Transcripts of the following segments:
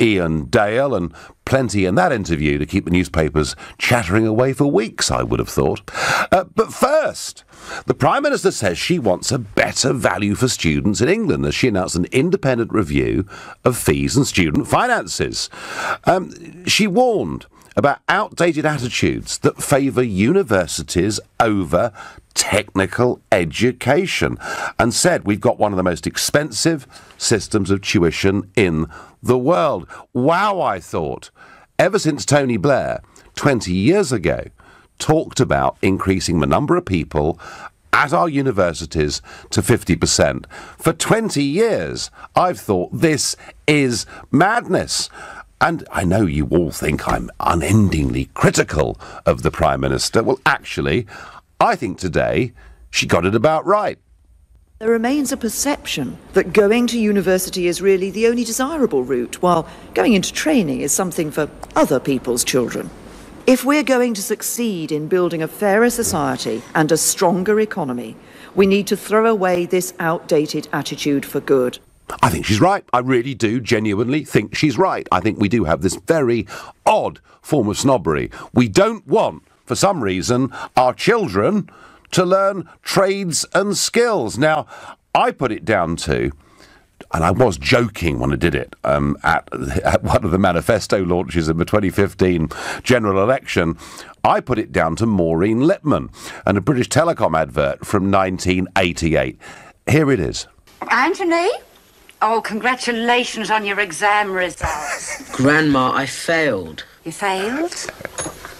Ian Dale, and plenty in that interview to keep the newspapers chattering away for weeks, I would have thought. But first, the Prime Minister says she wants a better value for students in England as she announced an independent review of fees and student finances. She warned about outdated attitudes that favour universities over technical education and said we've got one of the most expensive systems of tuition in the world. Wow, I thought. Ever since Tony Blair, 20 years ago, talked about increasing the number of people at our universities to 50%. For 20 years, I've thought this is madness. And I know you all think I'm unendingly critical of the Prime Minister. Well, actually, I think today she got it about right. There remains a perception that going to university is really the only desirable route, while going into training is something for other people's children. If we're going to succeed in building a fairer society and a stronger economy, we need to throw away this outdated attitude for good. I think she's right. I really do genuinely think she's right. I think we do have this very odd form of snobbery. We don't want, for some reason, our children to learn trades and skills. Now, I put it down to, and I was joking when I did it, at one of the manifesto launches in the 2015 general election, I put it down to Maureen Lipman and a British Telecom advert from 1988. Here it is. Anthony? Oh, congratulations on your exam results. Grandma, I failed. You failed?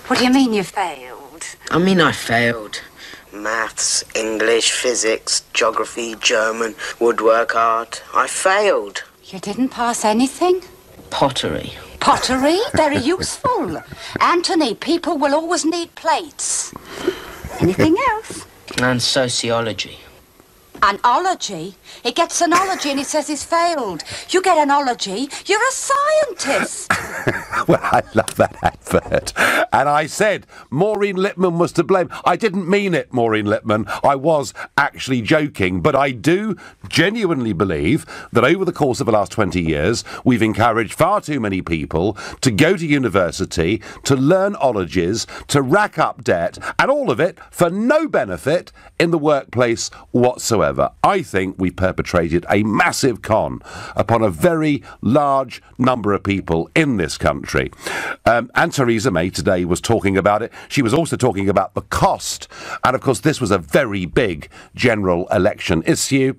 What do you mean you failed? I failed. Maths, English, physics, geography, German, woodwork, art. I failed. You didn't pass anything? Pottery. Pottery? Very useful. Anthony, people will always need plates. Anything else? And sociology. An ology? He gets an ology and he says he's failed. You get an ology, you're a scientist. Well, I love that advert. And I said Maureen Lipman was to blame. I didn't mean it, Maureen Lipman. I was actually joking. But I do genuinely believe that over the course of the last 20 years, we've encouraged far too many people to go to university, to learn ologies, to rack up debt, and all of it for no benefit in the workplace whatsoever. I think we perpetrated a massive con upon a very large number of people in this country. And Theresa May today was talking about it. She was also talking about the cost. And of course, this was a very big general election issue.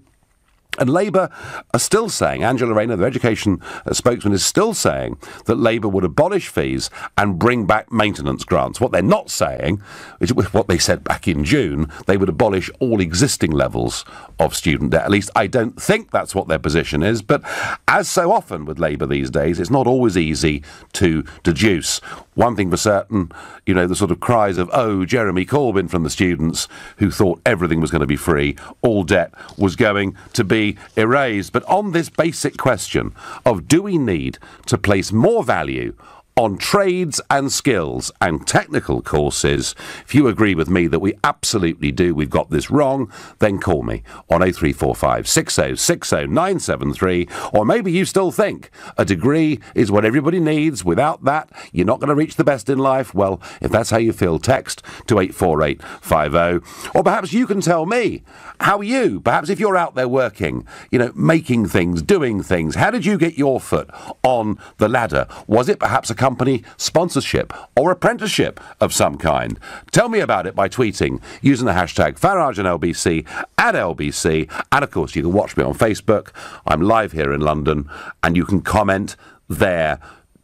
And Labour are still saying, Angela Rayner, their education spokesman, is still saying that Labour would abolish fees and bring back maintenance grants. What they're not saying, is what they said back in June, they would abolish all existing levels of student debt. At least I don't think that's what their position is. But as so often with Labour these days, it's not always easy to deduce. One thing for certain, you know, the sort of cries of, oh, Jeremy Corbyn from the students who thought everything was going to be free, all debt was going to be erased. But on this basic question of do we need to place more value on trades and skills and technical courses, if you agree with me that we absolutely do, we've got this wrong, then call me on 0345 6060 973, or maybe you still think a degree is what everybody needs. Without that, you're not going to reach the best in life. Well, if that's how you feel, text to 84850. Or perhaps you can tell me, how are you? Perhaps if you're out there working, you know, making things, doing things, how did you get your foot on the ladder? Was it perhaps a company sponsorship or apprenticeship of some kind? Tell me about it by tweeting using the hashtag Farage and LBC at LBC. And of course, you can watch me on Facebook. I'm live here in London and you can comment there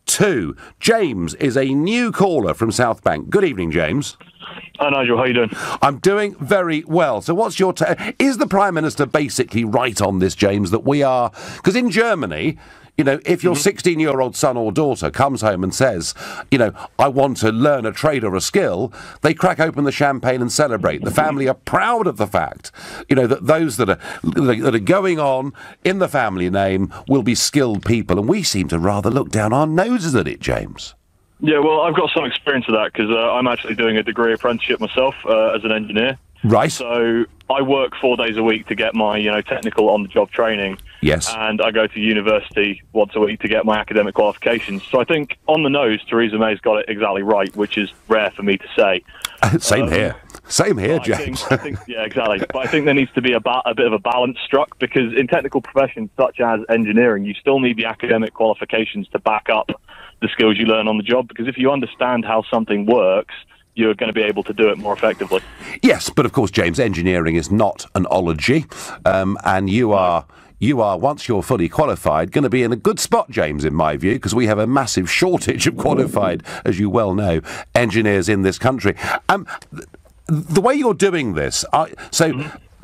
too. James is a new caller from South Bank. Good evening, James. Hi, Nigel. How you doing? I'm doing very well. So what's your is the Prime Minister basically right on this, James, that we are... Because in Germany... You know, if your 16-year-old son or daughter comes home and says, you know, I want to learn a trade or a skill, they crack open the champagne and celebrate. The family are proud of the fact, you know, that those that are going on in the family name will be skilled people. And we seem to rather look down our noses at it, James. Yeah, well, I've got some experience of that because I'm actually doing a degree apprenticeship myself as an engineer. Right. So I work 4 days a week to get my, technical on-the-job training. Yes. And I go to university once a week to get my academic qualifications. So I think, on the nose, Theresa May's got it exactly right, which is rare for me to say. Same here. Same here, James. I think, yeah, exactly. But I think there needs to be a bit of a balance struck, because in technical professions such as engineering, you still need the academic qualifications to back up the skills you learn on the job, because if you understand how something works, you're going to be able to do it more effectively. Yes, but of course, James, engineering is not an ology, and you are, once you're fully qualified, going to be in a good spot, James, in my view, because we have a massive shortage of qualified, as you well know, engineers in this country. The way you're doing this,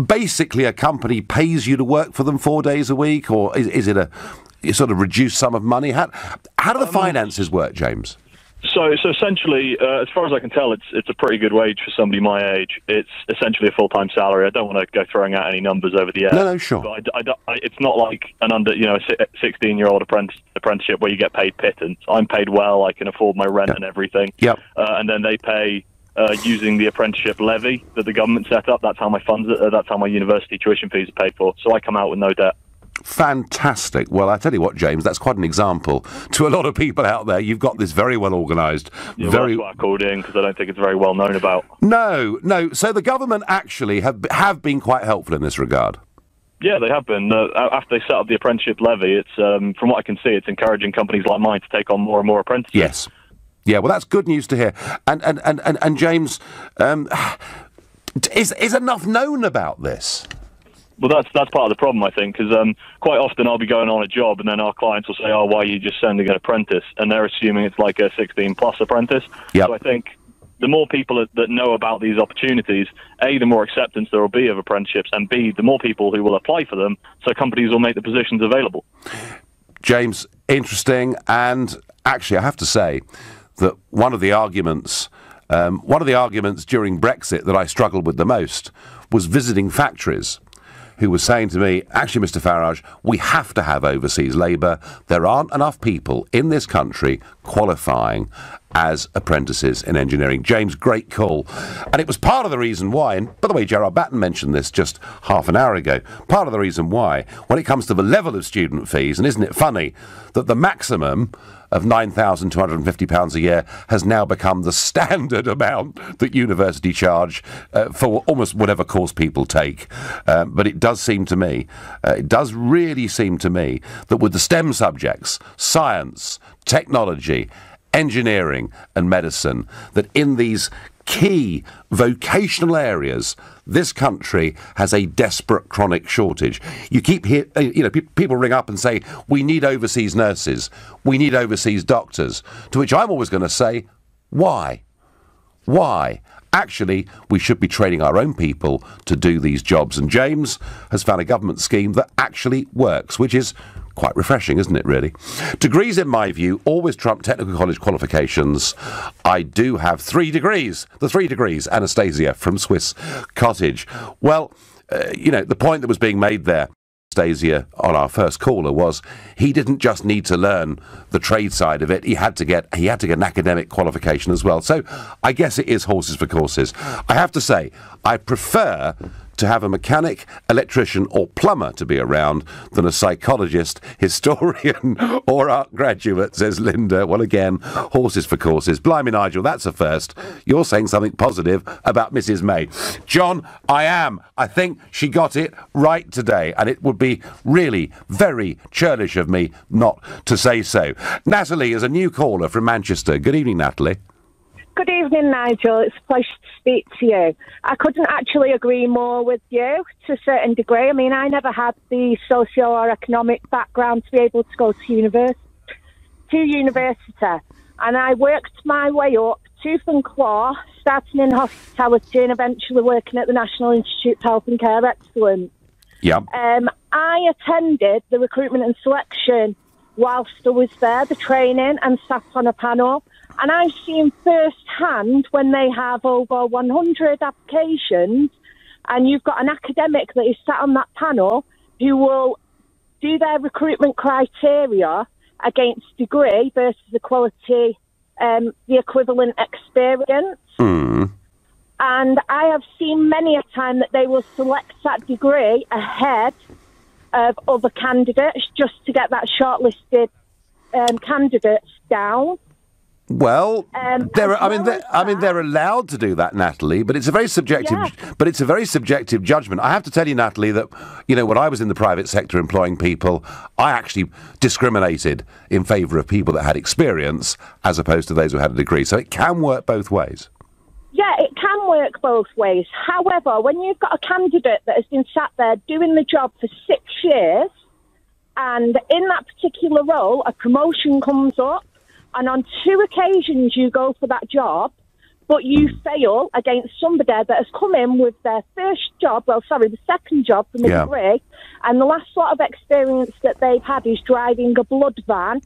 basically a company pays you to work for them 4 days a week, or is it a sort of reduced sum of money? How do the finances work, James? So essentially, as far as I can tell, it's a pretty good wage for somebody my age. It's essentially a full-time salary. I don't want to go throwing out any numbers over the air. No, sure. But it's not like a 16-year-old apprenticeship where you get paid pittance. I'm paid well. I can afford my rent and everything. Yep. And then they pay using the apprenticeship levy that the government set up. That's how my university tuition fees are paid for. So I come out with no debt. Fantastic. Well, I tell you what, James, that's quite an example to a lot of people out there. You've got this very well organised. Yeah, that's why I called in, because I don't think it's very well known about. No. So the government actually have been quite helpful in this regard. Yeah, they have been. After they set up the apprenticeship levy, it's from what I can see, it's encouraging companies like mine to take on more and more apprentices. Yes. Yeah, well, that's good news to hear. And James, is enough known about this? Well, that's part of the problem, I think, because quite often I'll be going on a job and then our clients will say, oh, why are you just sending an apprentice? And they're assuming it's like a 16-plus apprentice. Yep. So I think the more people that know about these opportunities, A, the more acceptance there will be of apprenticeships, and B, the more people who will apply for them, so companies will make the positions available. James, interesting. And actually, I have to say that one of the arguments during Brexit that I struggled with the most was visiting factories who was saying to me, actually, Mr. Farage, we have to have overseas labour. There aren't enough people in this country qualifying as apprentices in engineering. James, great call. And it was part of the reason why, and by the way, Gerard Batten mentioned this just half an hour ago, part of the reason why, when it comes to the level of student fees, and isn't it funny that the maximum of £9,250 a year has now become the standard amount that university charge for almost whatever course people take. But it does seem to me, it does really seem to me, that with the STEM subjects, science, technology, engineering and medicine, that in these key vocational areas, this country has a desperate chronic shortage. You keep people ring up and say, we need overseas nurses, we need overseas doctors, to which I'm always going to say, why? Why? Actually, we should be training our own people to do these jobs. And James has found a government scheme that actually works, which is quite refreshing, isn't it, really? Degrees, in my view, always trump technical college qualifications. I do have 3 degrees. The 3 degrees, Anastasia from Swiss Cottage. Well, the point that was being made there, Anastasia, on our first caller, was he didn't just need to learn the trade side of it, he had to get an academic qualification as well. So I guess it is horses for courses. I have to say, I prefer to have a mechanic, electrician or plumber to be around than a psychologist, historian or art graduate, says Linda. Well, again, horses for courses. Blimey, Nigel, that's a first. You're saying something positive about Mrs. May. John, I am. I think she got it right today, and it would be really very churlish of me not to say so. Natalie is a new caller from Manchester. Good evening, Natalie. Good evening, Nigel. It's a pleasure to speak to you. I couldn't actually agree more with you to a certain degree. I mean, I never had the socio or economic background to be able to go to university. And I worked my way up, tooth and claw, starting in hospitality and eventually working at the National Institute of Health and Care Excellence. Yeah. I attended the recruitment and selection whilst I was there, the training, and sat on a panel. And I've seen firsthand when they have over 100 applications and you've got an academic that is sat on that panel who will do their recruitment criteria against degree versus the quality, the equivalent experience. Mm. And I have seen many a time that they will select that degree ahead of other candidates just to get that shortlisted candidates down. Well, they're allowed to do that, Natalie, but it's a very subjective. Yeah. But it's a very subjective judgment. I have to tell you, Natalie, that when I was in the private sector employing people, I actually discriminated in favour of people that had experience as opposed to those who had a degree. So it can work both ways. Yeah, it can work both ways. However, when you've got a candidate that has been sat there doing the job for 6 years, and in that particular role, a promotion comes up, and on 2 occasions you go for that job, but you fail against somebody that has come in with their the second job from a degree, and the last sort of experience that they've had is driving a blood van,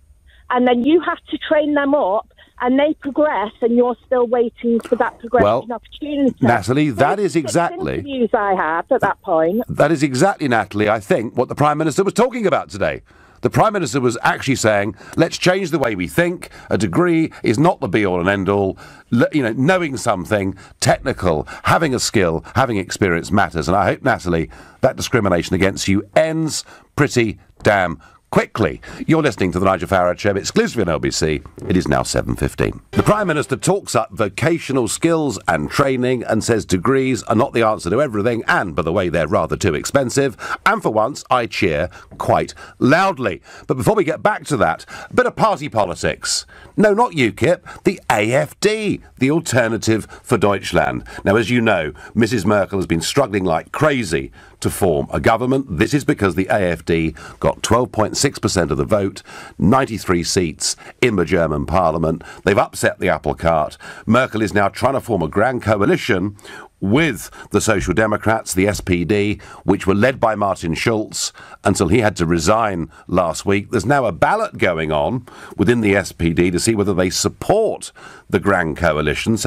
and then you have to train them up, and they progress, and you're still waiting for that progression opportunity. Natalie, that is exactly... interviews I had at that point. That is exactly, Natalie, I think, what the Prime Minister was talking about today. The Prime Minister was actually saying, let's change the way we think. A degree is not the be-all and end-all. Knowing something, technical, having a skill, having experience matters. And I hope, Natalie, that discrimination against you ends pretty damn quickly. You're listening to the Nigel Farage Show, exclusively on LBC. It is now 7:15. The Prime Minister talks up vocational skills and training and says degrees are not the answer to everything, and, by the way, they're rather too expensive. And for once, I cheer quite loudly. But before we get back to that, a bit of party politics. No, not UKIP, the AfD, the Alternative for Deutschland. Now, as you know, Mrs Merkel has been struggling like crazy to form a government. This is because the AfD got 12.6% of the vote, 93 seats in the German parliament. They've upset the apple cart. Merkel is now trying to form a grand coalition with the Social Democrats, the SPD, which were led by Martin Schulz until he had to resign last week. There's now a ballot going on within the SPD to see whether they support the grand coalition.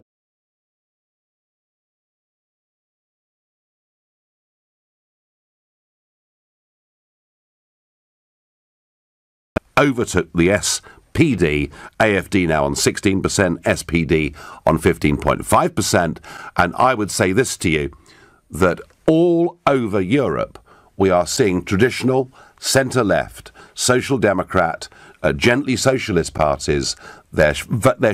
Overtook the SPD, AfD now on 16%, SPD on 15.5%. And I would say this to you, that all over Europe, we are seeing traditional centre-left, social democrat, gently socialist parties, their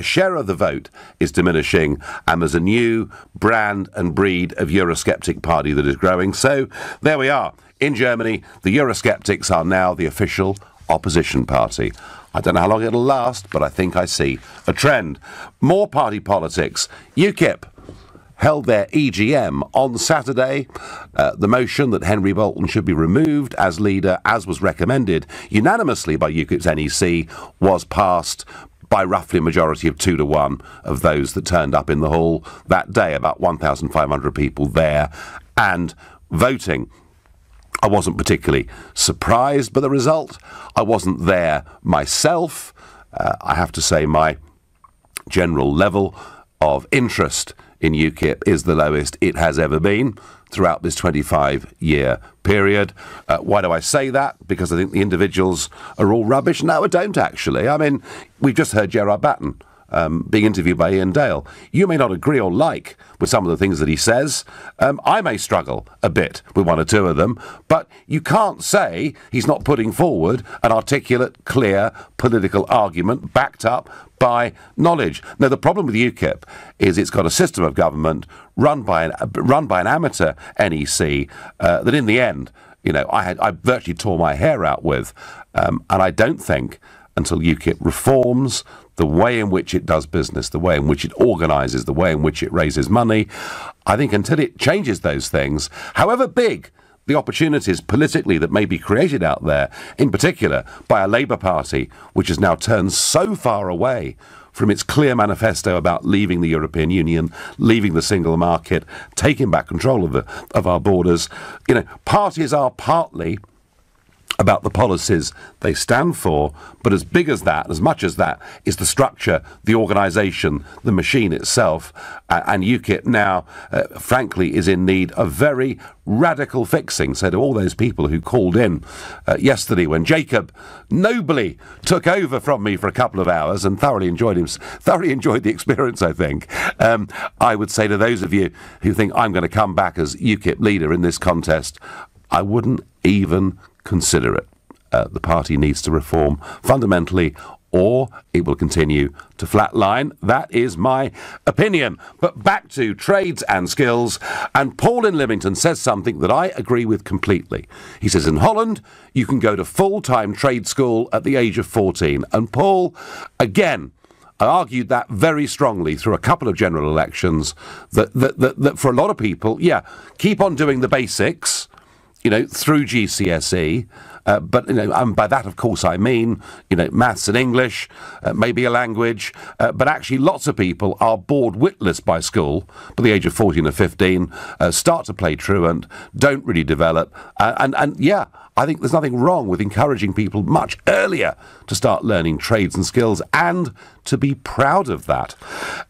share of the vote is diminishing, and there's a new brand and breed of Eurosceptic party that is growing. So there we are. In Germany, the Eurosceptics are now the official opposition party. I don't know how long it'll last, but I think I see a trend. More party politics. UKIP held their EGM on Saturday. The motion that Henry Bolton should be removed as leader, as was recommended unanimously by UKIP's NEC, was passed by roughly a majority of 2-1 of those that turned up in the hall that day, about 1,500 people there and voting. I wasn't particularly surprised by the result. I wasn't there myself. I have to say my general level of interest in UKIP is the lowest it has ever been throughout this 25-year period. Why do I say that? Because I think the individuals are all rubbish? No, I don't actually. I mean, we've just heard Gerard Batten being interviewed by Ian Dale. You may not agree or like with some of the things that he says. I may struggle a bit with one or two of them, but you can't say he's not putting forward an articulate, clear political argument backed up by knowledge. Now, the problem with UKIP is it's got a system of government run by an amateur NEC that in the end, I virtually tore my hair out with. And I don't think until UKIP reforms the way in which it does business, the way in which it organises, the way in which it raises money, I think until it changes those things, however big the opportunities politically that may be created out there, in particular by a Labour Party, which has now turned so far away from its clear manifesto about leaving the European Union, leaving the single market, taking back control of our borders. Parties are partly about the policies they stand for, but as big as that, as much as that, is the structure, the organisation, the machine itself, and UKIP now, frankly, is in need of very radical fixing. So to all those people who called in yesterday when Jacob nobly took over from me for a couple of hours and thoroughly enjoyed the experience, I think, I would say to those of you who think I'm going to come back as UKIP leader in this contest, I wouldn't even consider it. The party needs to reform fundamentally, or it will continue to flatline. That is my opinion. But back to trades and skills, and Paul in Lymington says something that I agree with completely. He says in Holland you can go to full-time trade school at the age of 14. And Paul, again, I argued that very strongly through a couple of general elections, that for a lot of people, yeah, keep on doing the basics, you know, through GCSE, but, you know, and by that, of course, I mean, you know, maths and English, maybe a language, but actually lots of people are bored witless by school by the age of 14 or 15, start to play truant, don't really develop, and yeah, I think there's nothing wrong with encouraging people much earlier to start learning trades and skills and to be proud of that.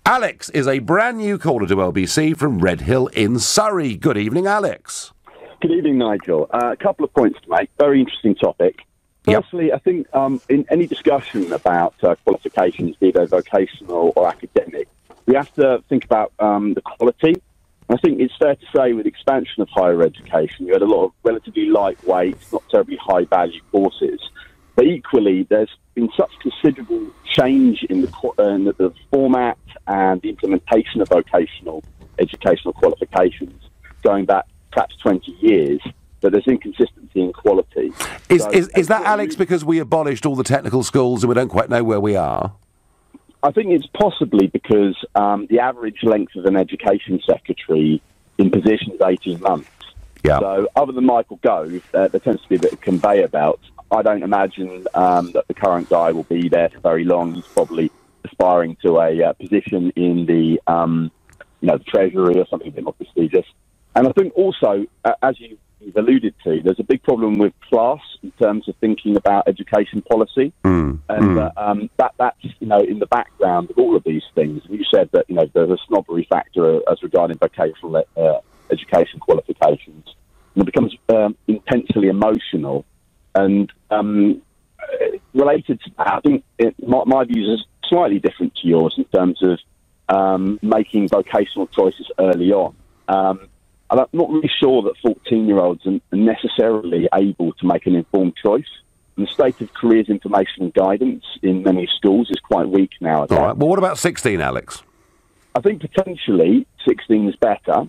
Alex is a brand new caller to LBC from Redhill in Surrey. Good evening, Alex. Good evening, Nigel. A couple of points to make. Very interesting topic. Firstly, I think in any discussion about qualifications, be they vocational or academic, we have to think about the quality. I think it's fair to say with the expansion of higher education, you had a lot of relatively lightweight, not terribly high-value courses. But equally, there's been such considerable change in the format and the implementation of vocational educational qualifications going back perhaps 20 years, that there's inconsistency in quality. Is that, Alex, because we abolished all the technical schools and we don't quite know where we are? I think it's possibly because the average length of an education secretary in position is 18 months. Yeah. So other than Michael Gove, there tends to be a bit of conveyor belt. I don't imagine that the current guy will be there for very long. He's probably aspiring to a position in the the Treasury or something a bit more prestigious. And I think also, as you've alluded to, there's a big problem with class in terms of thinking about education policy. That's, you know, in the background of all of these things. You said that, you know, there's a snobbery factor as regarding vocational education qualifications. And it becomes intensely emotional. And related to that, I think my views are slightly different to yours in terms of making vocational choices early on. I'm not really sure that 14-year-olds are necessarily able to make an informed choice. And the state of careers information and guidance in many schools is quite weak nowadays. All right. Well, what about 16, Alex? I think potentially 16 is better.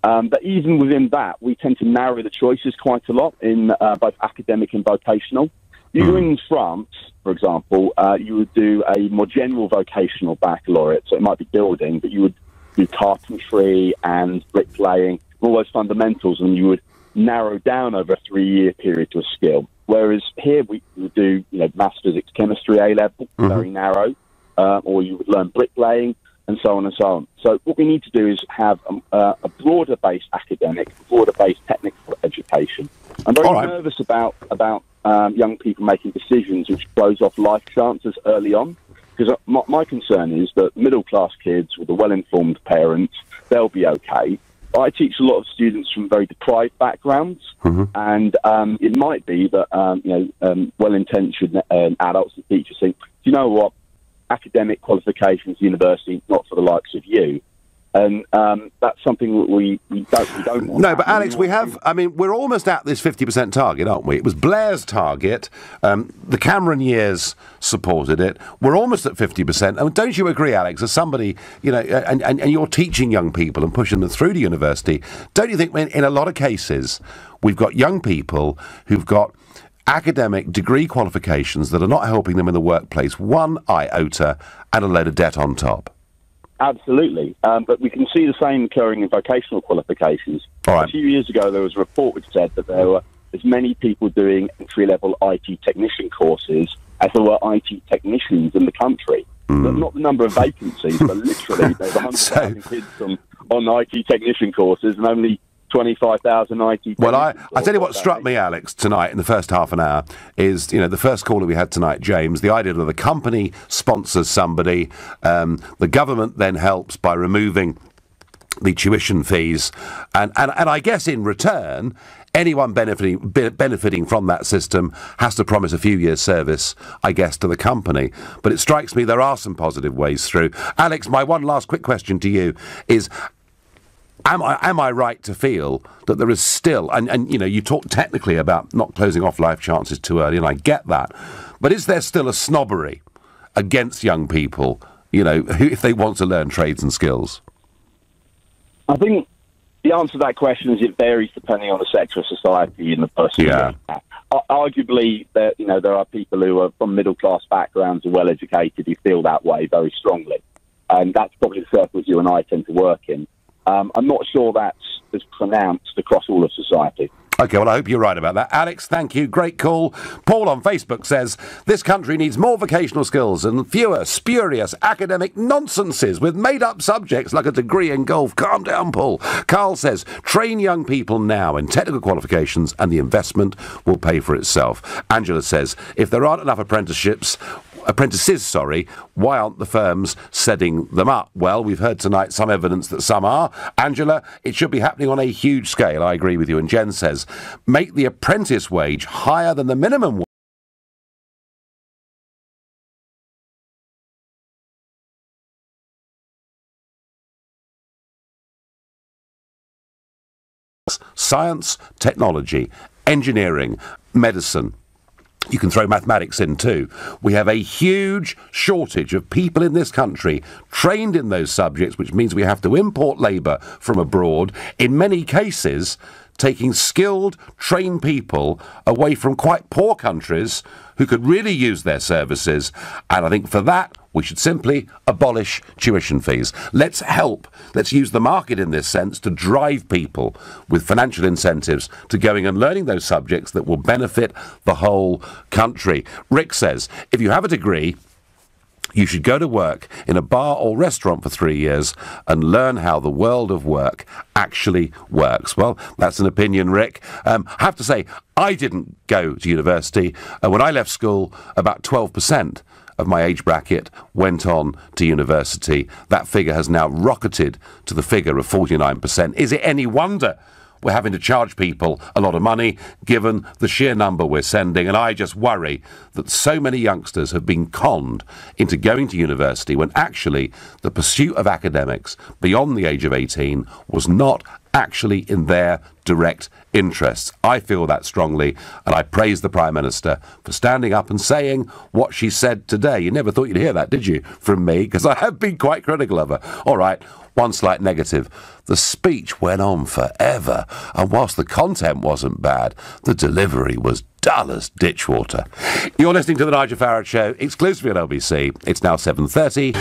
But even within that, we tend to narrow the choices quite a lot in both academic and vocational. You go in France, for example, you would do a more general vocational baccalaureate. So it might be building, but you would do carpentry and bricklaying, all those fundamentals, and you would narrow down over a 3-year period to a skill. Whereas here we would do, you know, maths, physics, chemistry, A-level, very narrow, or you would learn bricklaying, and so on and so on. So what we need to do is have a broader-based academic, broader-based technical education. I'm very nervous about young people making decisions which close off life chances early on, because my concern is that middle-class kids with a well-informed parents, they'll be okay. I teach a lot of students from very deprived backgrounds, and it might be that well-intentioned adults and teachers think, do you know what, academic qualifications, university, not for the likes of you. And that's something that we don't want. No, but Alex, we're almost at this 50% target, aren't we? It was Blair's target. The Cameron years supported it. We're almost at 50%. And don't you agree, Alex, as somebody, you know, and you're teaching young people and pushing them through to university, don't you think in a lot of cases we've got young people who've got academic degree qualifications that are not helping them in the workplace, one iota, and a load of debt on top? Absolutely. But we can see the same occurring in vocational qualifications. A few years ago, there was a report which said that there were as many people doing entry-level IT technician courses as there were IT technicians in the country. Not the number of vacancies, but literally there's 100,000 kids on IT technician courses and only 25,000 IT. Well, I tell you what struck me, Alex, tonight in the first half an hour is, the first caller we had tonight, James, the idea that the company sponsors somebody, the government then helps by removing the tuition fees, and I guess in return, anyone benefiting from that system has to promise a few years' service, I guess, to the company. But it strikes me there are some positive ways through. Alex, my one last quick question to you is, am I right to feel that there is still, and you talk technically about not closing off life chances too early, and I get that, but is there still a snobbery against young people, if they want to learn trades and skills? I think the answer to that question is it varies depending on the sector of society and the person. Yeah. Arguably, there are people who are from middle-class backgrounds and well-educated who feel that way very strongly. And that's probably the circles you and I tend to work in. I'm not sure that's as pronounced across all of society. OK, well, I hope you're right about that. Alex, thank you. Great call. Paul on Facebook says, this country needs more vocational skills and fewer spurious academic nonsenses with made-up subjects like a degree in golf. Calm down, Paul. Carl says, train young people now in technical qualifications and the investment will pay for itself. Angela says, if there aren't enough apprentices, why aren't the firms setting them up? Well, we've heard tonight some evidence that some are. Angela, it should be happening on a huge scale. I agree with you. And Jen says, make the apprentice wage higher than the minimum wage. Science, technology, engineering, medicine. You can throw mathematics in too. We have a huge shortage of people in this country trained in those subjects, which means we have to import labour from abroad, in many cases taking skilled, trained people away from quite poor countries who could really use their services. And I think for that, we should simply abolish tuition fees. Let's use the market in this sense to drive people with financial incentives to going and learning those subjects that will benefit the whole country. Rick says, if you have a degree, you should go to work in a bar or restaurant for 3 years and learn how the world of work actually works. Well, that's an opinion, Rick. I have to say, I didn't go to university. When I left school, about 12% of my age bracket went on to university. That figure has now rocketed to the figure of 49%. Is it any wonder we're having to charge people a lot of money, given the sheer number we're sending? And I just worry that so many youngsters have been conned into going to university when actually the pursuit of academics beyond the age of 18 was not actually in their direct interests. I feel that strongly, and I praise the Prime Minister for standing up and saying what she said today. You never thought you'd hear that, did you, from me? Because I have been quite critical of her. All right, one slight negative. The speech went on forever, and whilst the content wasn't bad, the delivery was dull as ditch water. You're listening to the Nigel Farage Show, exclusively on LBC. It's now 7:30.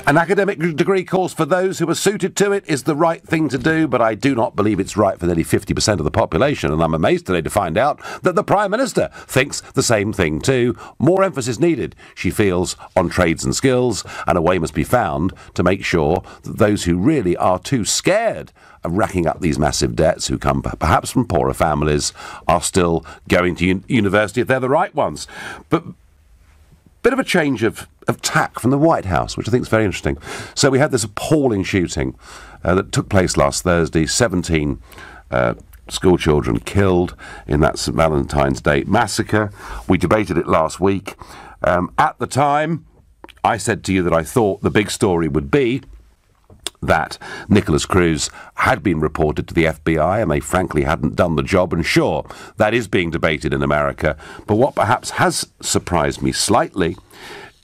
An academic degree course for those who are suited to it is the right thing to do, but I do not believe it's right for nearly 50% of the population, and I'm amazed today to find out that the Prime Minister thinks the same thing too. More emphasis needed, she feels, on trades and skills, and a way must be found to make sure that those who really are too scared of racking up these massive debts, who come perhaps from poorer families, are still going to university if they're the right ones. But bit of a change of tack from the White House, which I think is very interesting. So we had this appalling shooting that took place last Thursday. 17 school children killed in that St Valentine's Day massacre. We debated it last week. At the time, I said to you that I thought the big story would be that Nicholas Cruz had been reported to the FBI and they frankly hadn't done the job. And sure, that is being debated in America. But what perhaps has surprised me slightly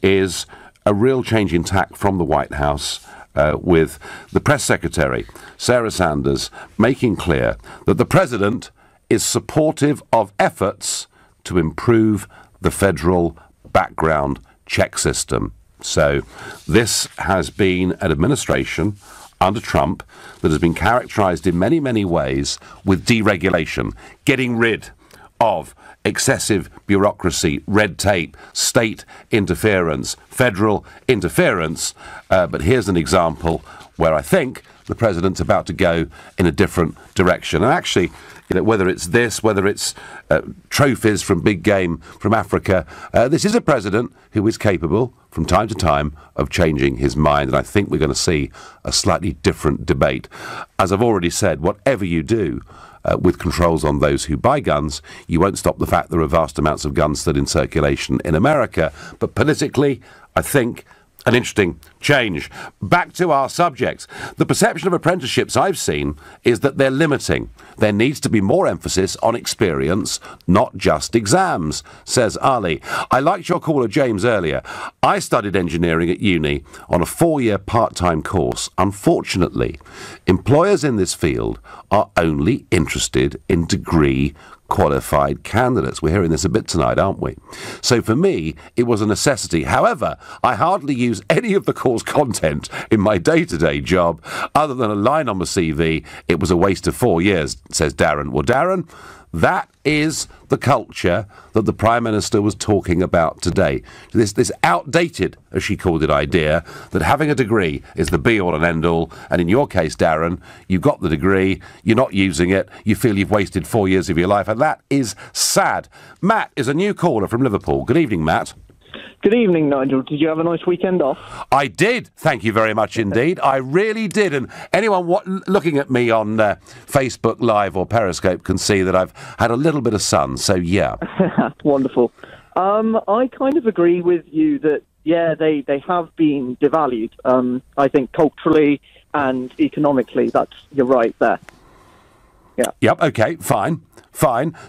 is a real change in tack from the White House, with the press secretary, Sarah Sanders, making clear that the president is supportive of efforts to improve the federal background check system. So this has been an administration under Trump that has been characterized in many, many ways with deregulation, getting rid of excessive bureaucracy, red tape, state interference, federal interference. But here's an example where I think the president's about to go in a different direction. And actually, whether it's this, whether it's trophies from big game from Africa, this is a president who is capable, from time to time, of changing his mind. And I think we're going to see a slightly different debate. As I've already said, whatever you do with controls on those who buy guns, you won't stop the fact there are vast amounts of guns still in circulation in America. But politically, I think an interesting change. Back to our subject. The perception of apprenticeships I've seen is that they're limiting. There needs to be more emphasis on experience, not just exams, says Ali. I liked your caller James earlier. I studied engineering at uni on a 4-year part-time course. Unfortunately, employers in this field are only interested in degree qualified candidates. We're hearing this a bit tonight, aren't we? So for me, it was a necessity. However, I hardly use any of the course content in my day-to-day job other than a line on my CV. It was a waste of 4 years, says Darren. Well, Darren, that is the culture that the Prime Minister was talking about today. This outdated, as she called it, idea that having a degree is the be-all and end-all. And in your case, Darren, you've got the degree, you're not using it, you feel you've wasted 4 years of your life, and that is sad. Matt is a new caller from Liverpool. Good evening, Matt. Good evening, Nigel. Did you have a nice weekend off? I did. Thank you very much indeed. I really did. And anyone looking at me on Facebook Live or Periscope can see that I've had a little bit of sun. So, yeah. Wonderful. I kind of agree with you that, yeah, they have been devalued. I think culturally and economically, you're right there. Yeah. Yep. Okay. Fine.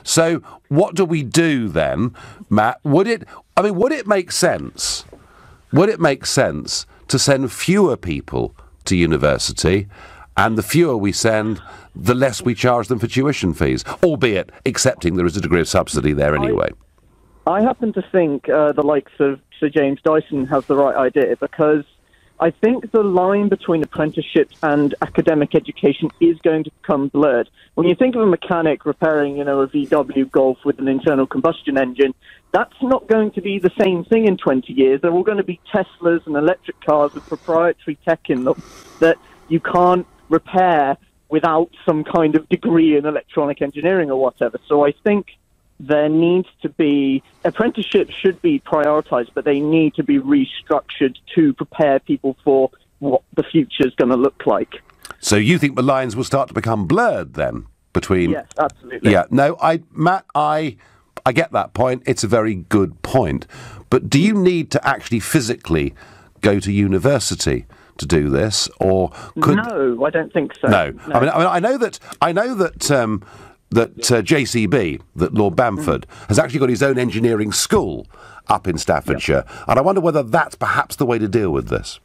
So what do we do then, Matt? Would it make sense? Would it make sense to send fewer people to university, and the fewer we send, the less we charge them for tuition fees, albeit accepting there is a degree of subsidy there anyway? I happen to think the likes of Sir James Dyson has the right idea, because I think the line between apprenticeships and academic education is going to become blurred. When you think of a mechanic repairing, a VW Golf with an internal combustion engine, that's not going to be the same thing in 20 years. They're all going to be Teslas and electric cars with proprietary tech in them that you can't repair without some kind of degree in electronic engineering or whatever. So I think there needs to be, apprenticeships should be prioritised, but they need to be restructured to prepare people for what the future is going to look like. So you think the lines will start to become blurred then between? Yes, absolutely. Yeah, no, Matt, I get that point. It's a very good point. But do you need to actually physically go to university to do this, or could? No, I don't think so. No. I know that JCB, that Lord Bamford, has actually got his own engineering school up in Staffordshire. Yep. And I wonder whether that's perhaps the way to deal with this.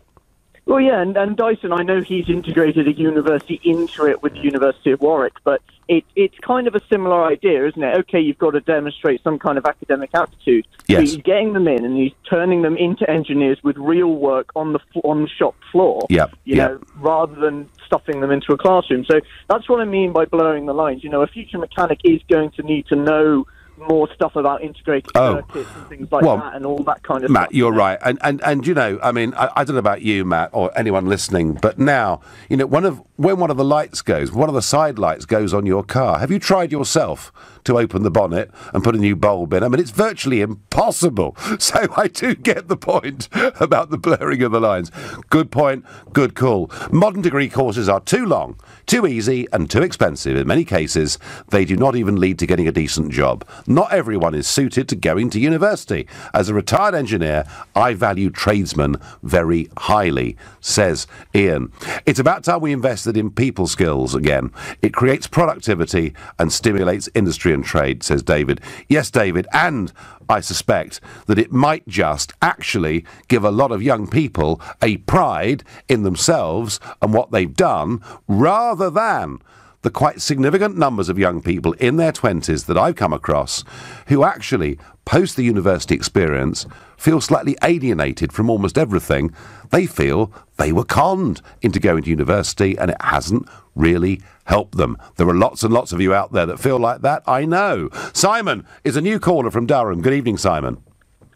Well, yeah, and Dyson, I know he's integrated a university into it with the University of Warwick, but it's kind of a similar idea, isn't it? Okay, you've got to demonstrate some kind of academic aptitude. Yes. So he's getting them in, and he's turning them into engineers with real work on the shop floor. Yep. You know, rather than stuffing them into a classroom. So that's what I mean by blurring the lines. A future mechanic is going to need to know more stuff about integrated circuits and things like that, and all that kind of Matt, stuff. you're right. And I don't know about you, Matt, or anyone listening, but now, when one of the lights goes, one of the side lights goes on your car, have you tried yourself to open the bonnet and put a new bulb in? It's virtually impossible. So I do get the point about the blurring of the lines. Good point, good call. Modern degree courses are too long, too easy and too expensive. In many cases, they do not even lead to getting a decent job. Not everyone is suited to going to university. As a retired engineer, I value tradesmen very highly, says Ian. It's about time we invested in people skills again. It creates productivity and stimulates industry and trade, says David. Yes, David, and I suspect that it might just actually give a lot of young people a pride in themselves and what they've done, rather than the quite significant numbers of young people in their 20s that I've come across who actually, post the university experience, feel slightly alienated from almost everything. They feel they were conned into going to university and it hasn't really helped them. There are lots and lots of you out there that feel like that, I know. Simon is a new caller from Durham. Good evening, Simon.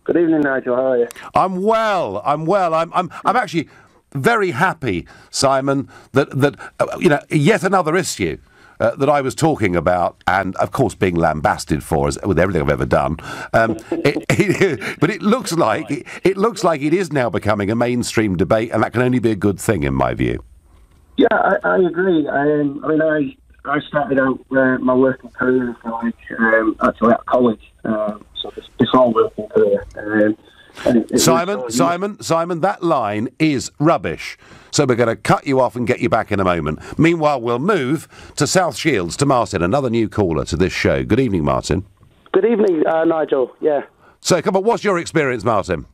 Good evening, Nigel. How are you? I'm well. I'm actually very happy, Simon, that yet another issue that I was talking about, and of course being lambasted for, as with everything I've ever done. But it looks like it is now becoming a mainstream debate, and that can only be a good thing, in my view. Yeah, I agree. I started out my working career, if you like, actually at college, so before working career. Simon, that line is rubbish. So we're going to cut you off and get you back in a moment. Meanwhile, we'll move to South Shields, to Martin, another new caller to this show. Good evening, Martin. Good evening, Nigel. Yeah. So, come on, what's your experience, Martin?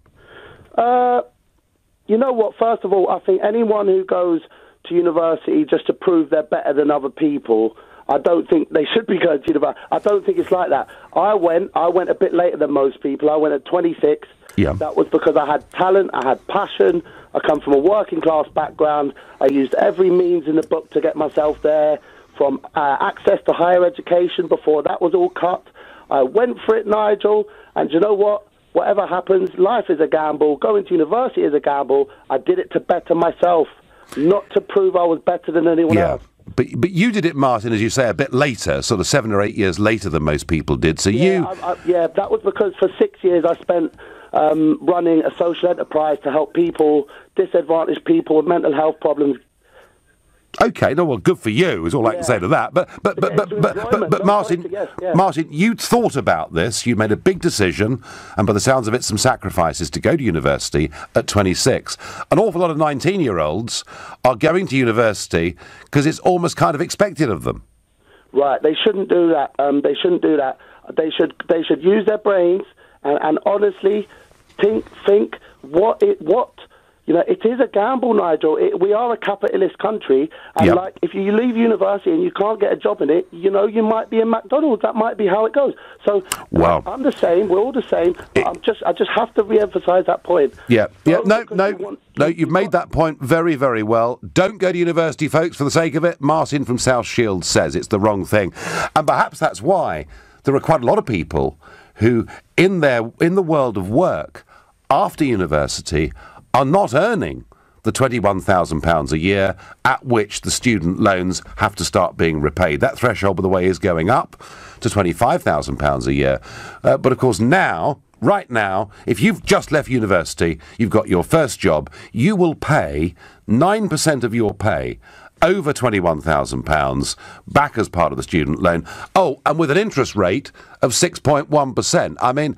You know what? First of all, I think anyone who goes to university just to prove they're better than other people, I don't think they should be going to university. I don't think it's like that. I went a bit later than most people. I went at 26. Yeah. That was because I had talent, I had passion, I come from a working class background, I used every means in the book to get myself there, from access to higher education before that was all cut. I went for it, Nigel, and you know what? Whatever happens, life is a gamble, going to university is a gamble. I did it to better myself, not to prove I was better than anyone else. But you did it, Martin, as you say, a bit later, sort of 7 or 8 years later than most people did. So that was because for 6 years I spent running a social enterprise to help people, disadvantaged people with mental health problems. Okay, no, well, good for you is all I can say to that. But Martin, you'd thought about this. You made a big decision, and by the sounds of it, some sacrifices to go to university at 26. An awful lot of 19-year-olds are going to university because it's almost kind of expected of them. Right, they shouldn't do that. They shouldn't do that. They should use their brains and honestly think what. You know, it is a gamble, Nigel. We are a capitalist country, and like if you leave university and you can't get a job in it, you know, you might be in McDonald's. That might be how it goes. So I'm the same. We're all the same. But I just have to re-emphasise that point. No. You've made that point very, very well. Don't go to university, folks, for the sake of it. Martin from South Shields says it's the wrong thing, and perhaps that's why there are quite a lot of people who, in the world of work after university, are not earning the £21,000 a year at which the student loans have to start being repaid. That threshold, by the way, is going up to £25,000 a year. But of course right now, if you've just left university, you've got your first job, you will pay 9% of your pay, over £21,000, back as part of the student loan. Oh, and with an interest rate of 6.1%. I mean,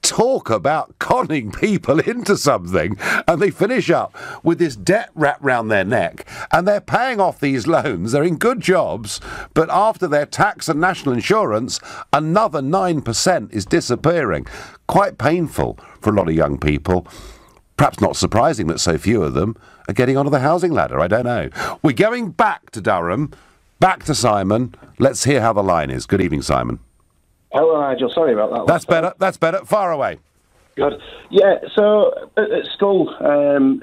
talk about conning people into something, and they finish up with this debt wrapped round their neck, and they're paying off these loans, they're in good jobs, but after their tax and national insurance, another 9% is disappearing. Quite painful for a lot of young people. Perhaps not surprising that so few of them are getting onto the housing ladder, I don't know. We're going back to Durham, back to Simon. Let's hear how the line is. Good evening, Simon. Hello, Nigel. Sorry about that. That's better. Far away. Good. Yeah, so at school,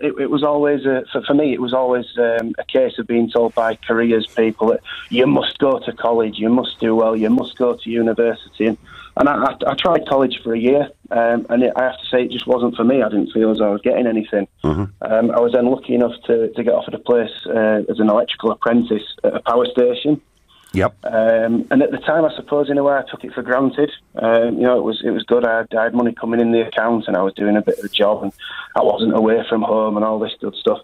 it was always, for me, it was always a case of being told by careers people that you must go to college, you must do well, you must go to university. And I tried college for a year, and I have to say it just wasn't for me. I didn't feel as I was getting anything. Mm-hmm. I was then lucky enough to get offered a place as an electrical apprentice at a power station. Yep. And at the time, I suppose, in a way, I took it for granted. You know, it was good. I had money coming in the account, and I was doing a bit of a job, and I wasn't away from home and all this good stuff.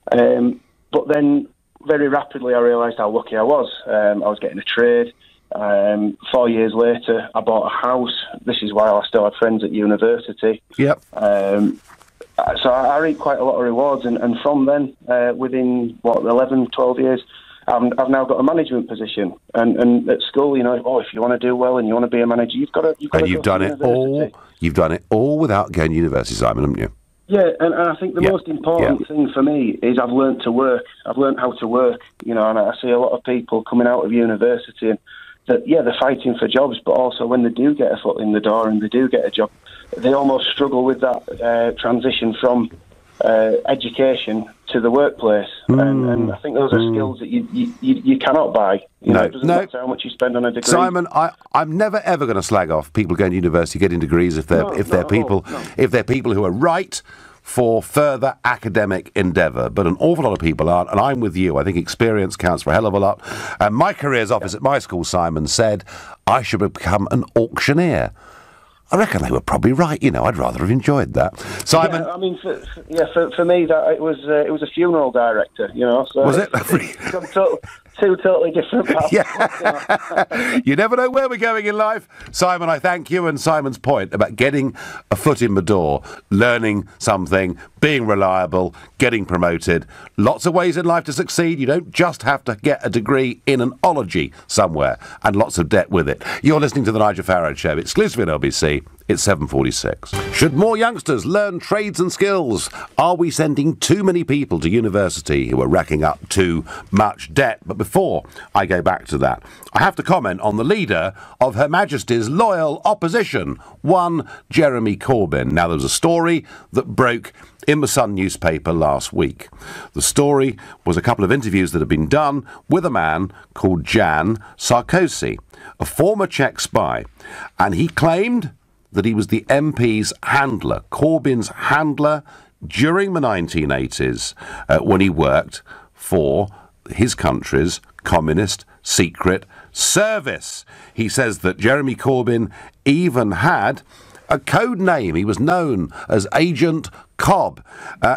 But then, very rapidly, I realised how lucky I was. I was getting a trade. 4 years later, I bought a house. This is while I still had friends at university. Yep. So I reaped quite a lot of rewards, and from then, within 11, 12 years, I've now got a management position. And at school, you know, if you want to do well and you want to be a manager, you've got to. And you've done it all. You've done it all without going to university, Simon, haven't you? Yeah, and I think the most important thing for me is I've learnt to work. I've learnt how to work, and I see a lot of people coming out of university and that, they're fighting for jobs, but also when they do get a foot in the door and they do get a job, they almost struggle with that transition from education to the workplace. And I think those are skills that you cannot buy. It doesn't matter how much you spend on a degree. Simon, I'm never ever going to slag off people going to university, getting degrees if they're people who are right for further academic endeavour, but an awful lot of people aren't, and I'm with you. I think experience counts for a hell of a lot. And my career's office at my school, Simon, said I should become an auctioneer. I reckon they were probably right. I'd rather have enjoyed that. Simon, I mean, for me, that it was a funeral director. So was it? Two totally different paths. You never know where we're going in life. Simon, I thank you, and Simon's point about getting a foot in the door, learning something, being reliable, getting promoted. Lots of ways in life to succeed. You don't just have to get a degree in an ology somewhere, and lots of debt with it. You're listening to the Nigel Farage Show, exclusively on LBC. It's 7:46. Should more youngsters learn trades and skills? Are we sending too many people to university who are racking up too much debt? But before I go back to that, I have to comment on the leader of Her Majesty's loyal opposition, one Jeremy Corbyn. Now, there was a story that broke in the Sun newspaper last week. The story was a couple of interviews that had been done with a man called Jan Sarkozy, a former Czech spy, and he claimed that he was the MP's handler, Corbyn's handler, during the 1980s when he worked for his country's communist secret service. He says that Jeremy Corbyn even had a code name. He was known as Agent Cobb.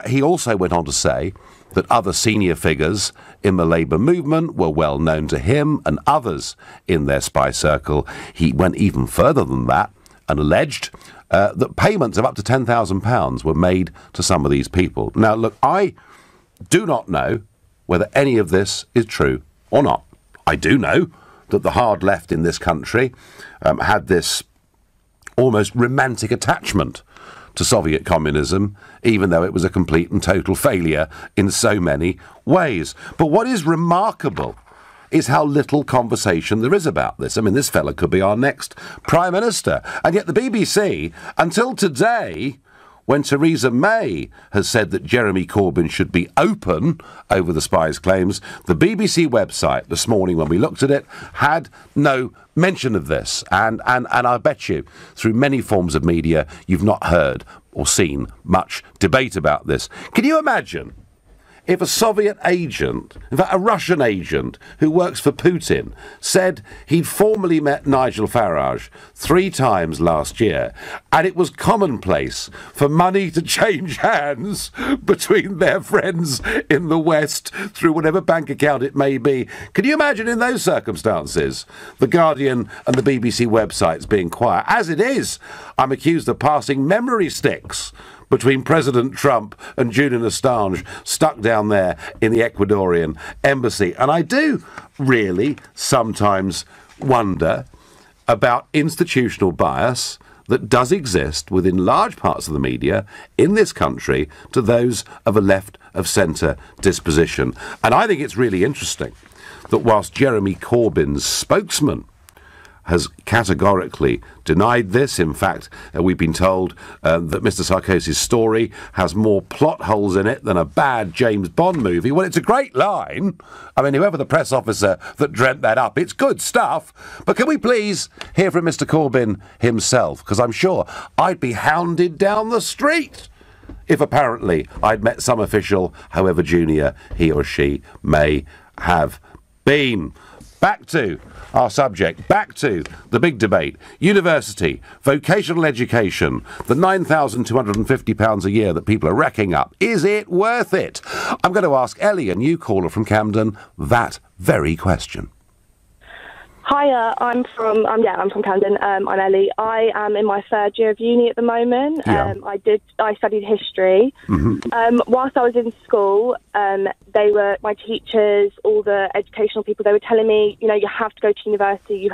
He also went on to say that other senior figures in the Labour movement were well known to him and others in their spy circle. He went even further than that and alleged that payments of up to £10,000 were made to some of these people. Now, look, I do not know whether any of this is true or not. I do know that the hard left in this country had this almost romantic attachment to Soviet communism, even though it was a complete and total failure in so many ways. But what is remarkable is how little conversation there is about this. I mean, this fella could be our next Prime Minister. And yet the BBC, until today, when Theresa May has said that Jeremy Corbyn should be open over the spy's claims, the BBC website this morning, when we looked at it, had no mention of this. And I bet you, through many forms of media, you've not heard or seen much debate about this. Can you imagine if a Soviet agent, in fact a Russian agent who works for Putin, said he'd formally met Nigel Farage 3 times last year, and it was commonplace for money to change hands between their friends in the West through whatever bank account it may be? Can you imagine in those circumstances The Guardian and the BBC websites being quiet? As it is, I'm accused of passing memory sticks between President Trump and Julian Assange stuck down there in the Ecuadorian embassy. And I do really sometimes wonder about institutional bias that does exist within large parts of the media in this country to those of a left-of-centre disposition. And I think it's really interesting that whilst Jeremy Corbyn's spokesman has categorically denied this. In fact, we've been told that Mr. Sarkozy's story has more plot holes in it than a bad James Bond movie. Well, it's a great line. I mean, whoever the press officer that dreamt that up, it's good stuff. But can we please hear from Mr. Corbyn himself? Because I'm sure I'd be hounded down the street if apparently I'd met some official, however junior he or she may have been. Back to our subject, back to the big debate. University, vocational education, the £9,250 a year that people are racking up. Is it worth it? I'm going to ask Ellie, a new caller from Camden, that very question. Hiya, I'm from Camden. I'm Ellie. I am in my third year of uni at the moment. Yeah. I studied history. Whilst I was in school, my teachers, all the educational people, they were telling me, you have to go to university,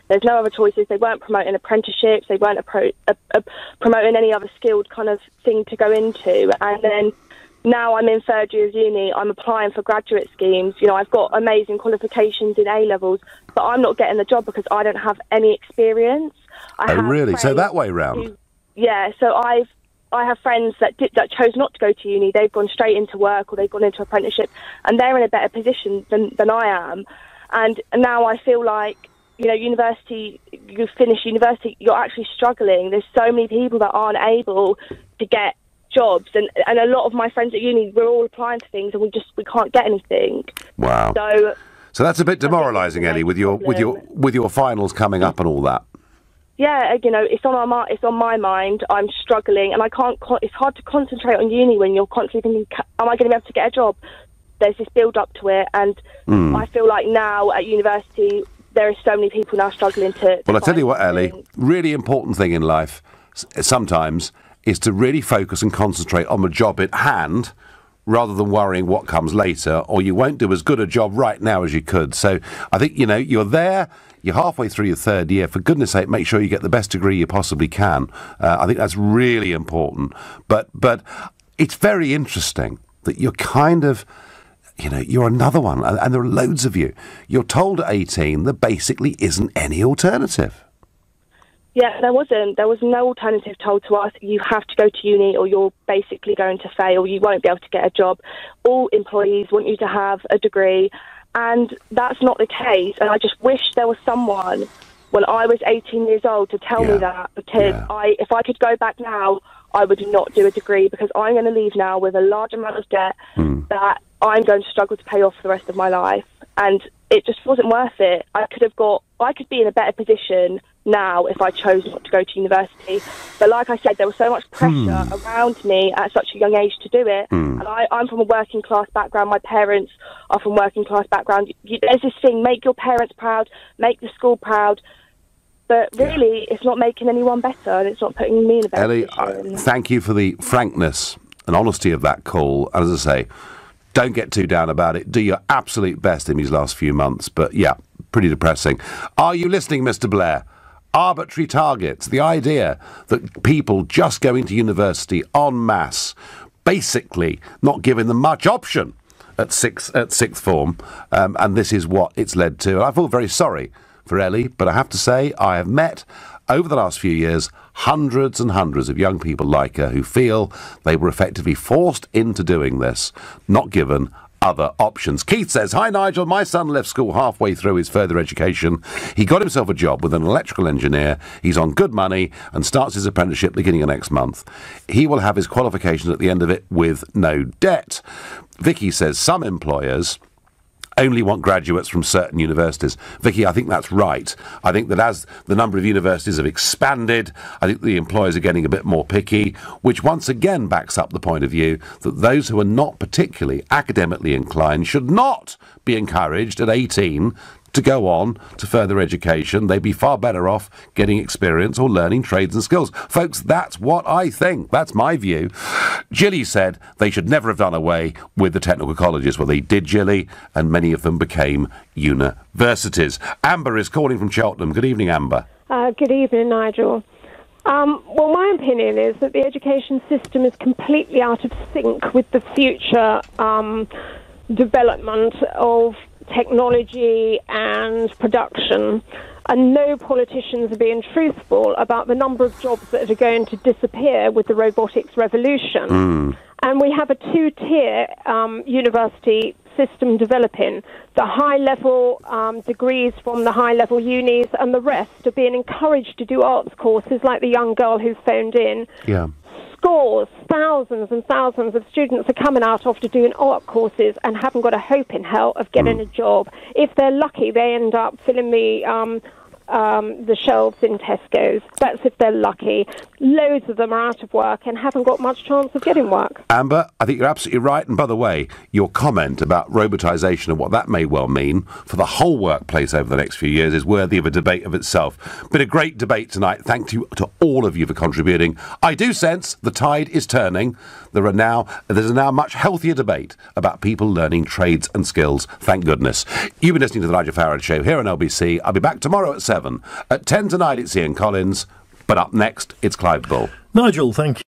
there's no other choices. They weren't promoting apprenticeships, they weren't promoting any other skilled kind of thing to go into. And then now I'm in third year of uni, I'm applying for graduate schemes. I've got amazing qualifications in A-levels, but I'm not getting the job because I don't have any experience. Really? So that way round? So I have friends that chose not to go to uni. They've gone straight into work or they've gone into apprenticeship, and they're in a better position than I am. And now I feel like, university, you finish university, you're actually struggling. There's so many people that aren't able to get jobs, and a lot of my friends at uni, we're all applying for things and we can't get anything. Wow. So that's a bit demoralising, Ellie, with your finals coming up and all that. Yeah, it's on my mind. I'm struggling, and I can't. It's hard to concentrate on uni when you're constantly thinking, "Am I going to be able to get a job?" There's this build up to it, and I feel like now at university there are so many people now struggling to. Well, I tell you what, Ellie, really important thing in life sometimes is to really focus and concentrate on the job at hand, rather than worrying what comes later, or you won't do as good a job right now as you could. So I think, you're there, you're halfway through your third year. For goodness sake, make sure you get the best degree you possibly can. I think that's really important. But it's very interesting that you're kind of, you're another one, and there are loads of you. You're told at 18 there basically isn't any alternative. Yeah, there wasn't. There was no alternative told to us. You have to go to uni or you're basically going to fail. You won't be able to get a job. All employees want you to have a degree, and that's not the case. And I just wish there was someone when I was 18 years old to tell me that, because if I could go back now, I would not do a degree, because I'm going to leave now with a large amount of debt that I'm going to struggle to pay off for the rest of my life. And it just wasn't worth it. I could be in a better position now if I chose not to go to university. But like I said, there was so much pressure around me at such a young age to do it. And I'm from a working class background. My parents are from working class background. There's this thing, make your parents proud, make the school proud. But really, it's not making anyone better, and it's not putting me in a better position. Ellie, thank you for the frankness and honesty of that call. And as I say, don't get too down about it. Do your absolute best in these last few months. But yeah, pretty depressing. Are you listening, Mr. Blair? Arbitrary targets, the idea that people just going to university en masse, basically not giving them much option at sixth form, and this is what it's led to. And I feel very sorry for Ellie, but I have to say I have met over the last few years hundreds and hundreds of young people like her who feel they were effectively forced into doing this, not given other options. Keith says, "Hi Nigel, my son left school halfway through his further education. He got himself a job with an electrical engineer. He's on good money and starts his apprenticeship beginning of next month. He will have his qualifications at the end of it with no debt." Vicky says, "Some employers only want graduates from certain universities." Vicky, I think that's right. I think that as the number of universities have expanded, I think the employers are getting a bit more picky, which once again backs up the point of view that those who are not particularly academically inclined should not be encouraged at 18 to go on to further education. They'd be far better off getting experience or learning trades and skills. Folks, that's what I think. That's my view. Gilly said they should never have done away with the technical colleges. Well, they did, Gilly, and many of them became universities. Amber is calling from Cheltenham. Good evening, Amber. Good evening, Nigel. Well, my opinion is that the education system is completely out of sync with the future development of technology and production, and no politicians are being truthful about the number of jobs that are going to disappear with the robotics revolution. And we have a two-tier university system developing. The high-level degrees from the high-level unis, and the rest are being encouraged to do arts courses, like the young girl who's phoned in. Yeah. Scores, thousands and thousands of students are coming out after doing art courses and haven't got a hope in hell of getting a job. If they're lucky, they end up filling the shelves in Tesco's. That's if they're lucky. loads of them are out of work and haven't got much chance of getting work. Amber, I think you're absolutely right. And by the way, your comment about robotisation and what that may well mean for the whole workplace over the next few years is worthy of a debate of itself. Been a great debate tonight. Thank you to all of you for contributing. I do sense the tide is turning. There's a now much healthier debate about people learning trades and skills. Thank goodness. You've been listening to the Nigel Farage Show here on LBC. I'll be back tomorrow at 7. At 10 tonight, it's Ian Collins. But up next, it's Clive Bull. Nigel, thank you.